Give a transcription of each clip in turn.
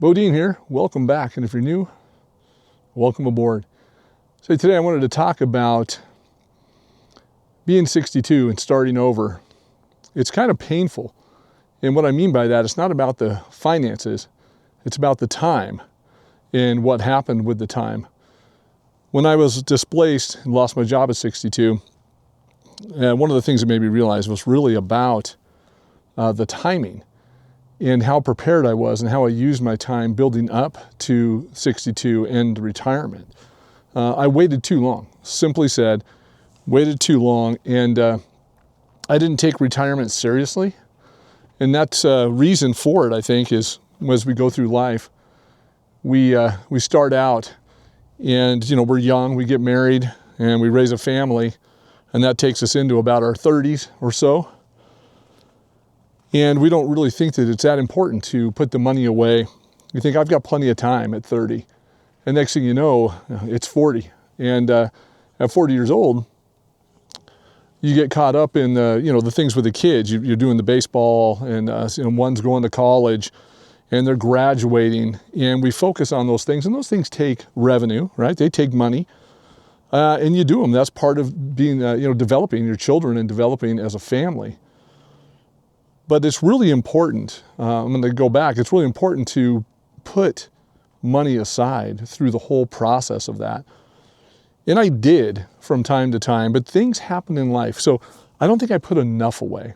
Bodean here. Welcome back. And if you're new, welcome aboard. So today I wanted to talk about being 62 and starting over. It's kind of painful. And what I mean by that, it's not about the finances. It's about the time and what happened with the time. When I was displaced and lost my job at 62, one of the things that made me realize was really about the timing and how prepared I was and how I used my time building up to 62 and retirement. I waited too long, simply said, waited too long, and I didn't take retirement seriously. And that's reason for it, I think, is as we go through life, we start out and, we're young, we get married and we raise a family, and that takes us into about our 30s or so. And we don't really think that it's that important to put the money away. You think, I've got plenty of time at 30. And next thing you know, it's 40. And at 40 years old, you get caught up in the things with the kids. You're doing the baseball, and one's going to college, and they're graduating. And we focus on those things, and those things take revenue, right? They take money, and you do them. That's part of being, developing your children and developing as a family. But it's really important, I'm going to go back, it's really important to put money aside through the whole process of that. And I did from time to time, but things happen in life. So I don't think I put enough away.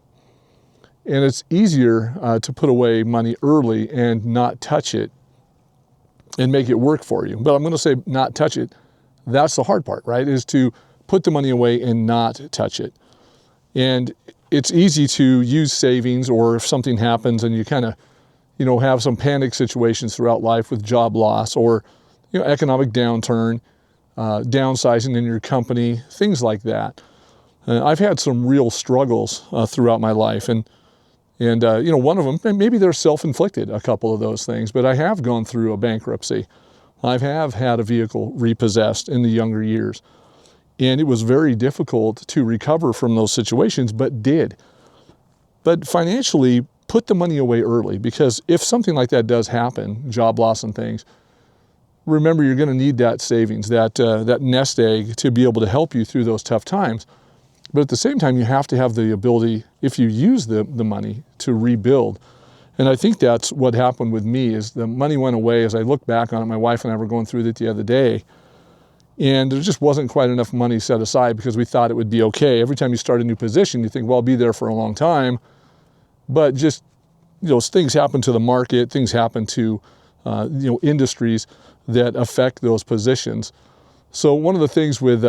And it's easier to put away money early and not touch it and make it work for you. But I'm going to say not touch it. That's the hard part, right? Is to put the money away and not touch it. And it's easy to use savings, or if something happens and you kind of, have some panic situations throughout life with job loss or, economic downturn, downsizing in your company, things like that. I've had some real struggles throughout my life, and one of them, maybe they're self-inflicted, a couple of those things, but I have gone through a bankruptcy. I have had a vehicle repossessed in the younger years. And it was very difficult to recover from those situations, but did. But financially, put the money away early, because if something like that does happen, job loss and things, remember you're going to need that savings, that nest egg to be able to help you through those tough times. But at the same time, you have to have the ability, if you use the money, to rebuild. And I think that's what happened with me, is the money went away. As I look back on it, my wife and I were going through it the other day, and there just wasn't quite enough money set aside because we thought it would be okay. Every time you start a new position, you think, well, I'll be there for a long time. But just, things happen to the market, things happen to, industries that affect those positions. So one of the things with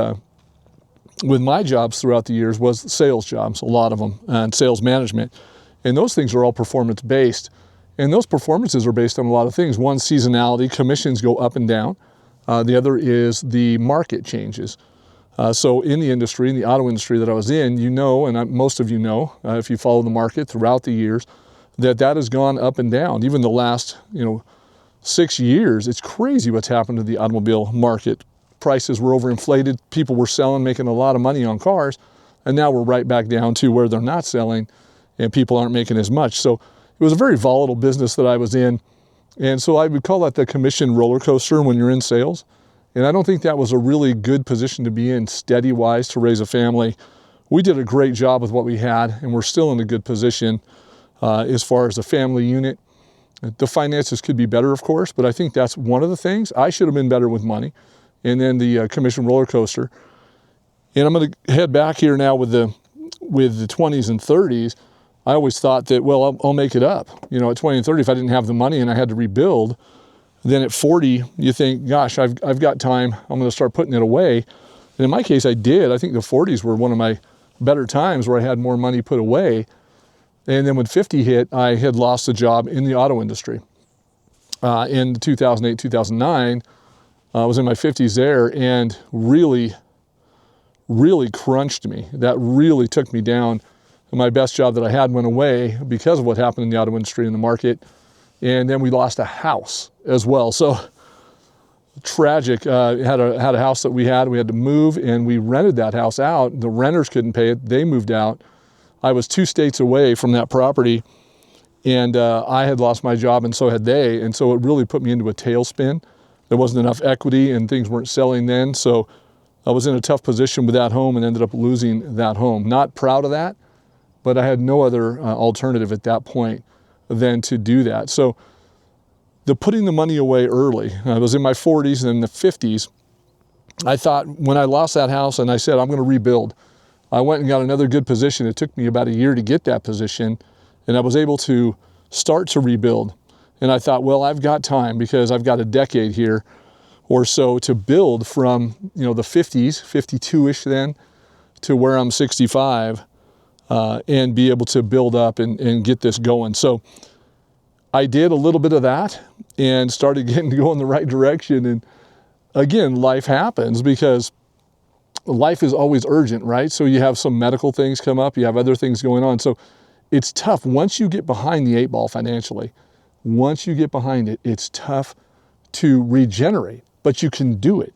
my jobs throughout the years was sales jobs, a lot of them, and sales management. And those things are all performance-based. And those performances are based on a lot of things. One, seasonality, commissions go up and down. The other is the market changes. So in the industry, in the auto industry that I was in, and most of you know, if you follow the market throughout the years, that has gone up and down. Even the last, 6 years, it's crazy what's happened to the automobile market. Prices were overinflated. People were selling, making a lot of money on cars. And now we're right back down to where they're not selling and people aren't making as much. So it was a very volatile business that I was in. And so I would call that the commission roller coaster when you're in sales. And I don't think that was a really good position to be in, steady-wise, to raise a family. We did a great job with what we had, and we're still in a good position as far as the family unit. The finances could be better, of course, but I think that's one of the things. I should have been better with money. And then the commission roller coaster. And I'm going to head back here now with the 20s and 30s. I always thought that, well, I'll make it up. At 20 and 30, if I didn't have the money and I had to rebuild, then at 40, you think, gosh, I've got time. I'm going to start putting it away. And in my case, I did. I think the 40s were one of my better times where I had more money put away. And then when 50 hit, I had lost a job in the auto industry. In 2008, 2009, I was in my 50s there, and really, really crunched me. That really took me down. My best job that I had went away because of what happened in the auto industry and the market. And then we lost a house as well. So tragic. Had a house that we had to move, and we rented that house out. The renters couldn't pay it. They moved out. I was 2 states away from that property, And I had lost my job, and so had they. And so it really put me into a tailspin. There wasn't enough equity, and things weren't selling then. So I was in a tough position with that home and ended up losing that home. Not proud of that, but I had no other alternative at that point than to do that. So the putting the money away early, I was in my 40s and in the 50s. I thought when I lost that house and I said, I'm going to rebuild, I went and got another good position. It took me about a year to get that position, and I was able to start to rebuild. And I thought, well, I've got time because I've got a decade here or so to build from, the 50s, 52-ish then, to where I'm 65, and be able to build up and get this going. So I did a little bit of that and started getting to go in the right direction. And again, life happens because life is always urgent, right? So you have some medical things come up, you have other things going on. So it's tough. Once you get behind the 8 ball financially, once you get behind it, it's tough to regenerate, but you can do it.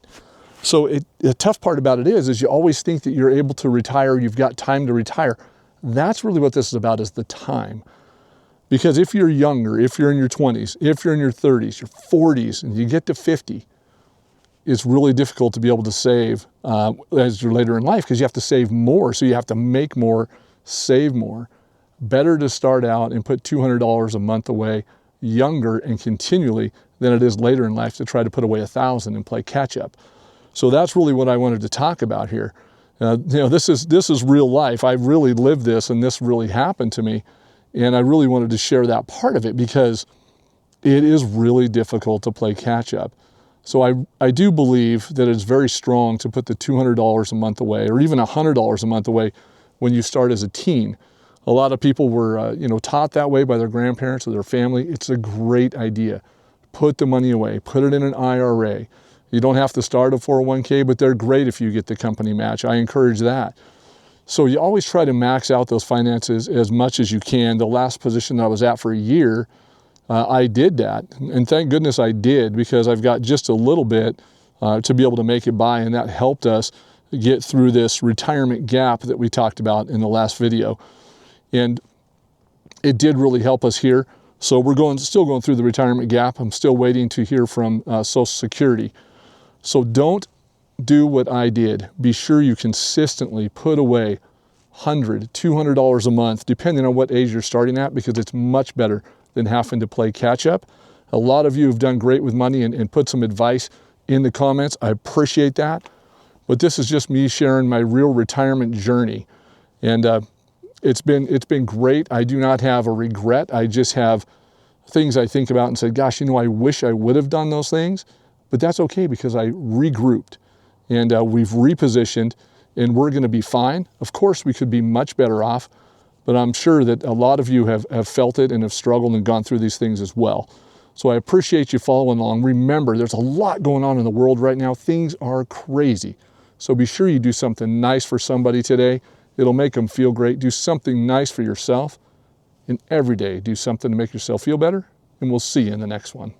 So the tough part about it is you always think that you're able to retire, you've got time to retire. That's really what this is about, is the time. Because if you're younger, if you're in your 20s, if you're in your 30s, your 40s, and you get to 50, it's really difficult to be able to save as you're later in life, because you have to save more. So you have to make more, save more. Better to start out and put $200 a month away younger and continually than it is later in life to try to put away $1,000 and play catch up. So that's really what I wanted to talk about here. This is real life. I really lived this, and this really happened to me. And I really wanted to share that part of it because it is really difficult to play catch up. So I do believe that it's very strong to put the $200 a month away, or even $100 a month away when you start as a teen. A lot of people were taught that way by their grandparents or their family. It's a great idea. Put the money away. Put it in an IRA. You don't have to start a 401k, but they're great if you get the company match. I encourage that. So you always try to max out those finances as much as you can. The last position that I was at for a year, I did that. And thank goodness I did, because I've got just a little bit to be able to make it by, and that helped us get through this retirement gap that we talked about in the last video. And it did really help us here. So we're still going through the retirement gap. I'm still waiting to hear from Social Security. So don't do what I did. Be sure you consistently put away $100, $200 a month, depending on what age you're starting at, because it's much better than having to play catch up. A lot of you have done great with money and put some advice in the comments. I appreciate that. But this is just me sharing my real retirement journey. And it's been great. I do not have a regret. I just have things I think about and say, gosh, I wish I would have done those things. But that's okay, because I regrouped. And we've repositioned, and we're going to be fine. Of course, we could be much better off, but I'm sure that a lot of you have felt it and have struggled and gone through these things as well. So I appreciate you following along. Remember, there's a lot going on in the world right now. Things are crazy. So be sure you do something nice for somebody today. It'll make them feel great. Do something nice for yourself. And every day, do something to make yourself feel better. And we'll see you in the next one.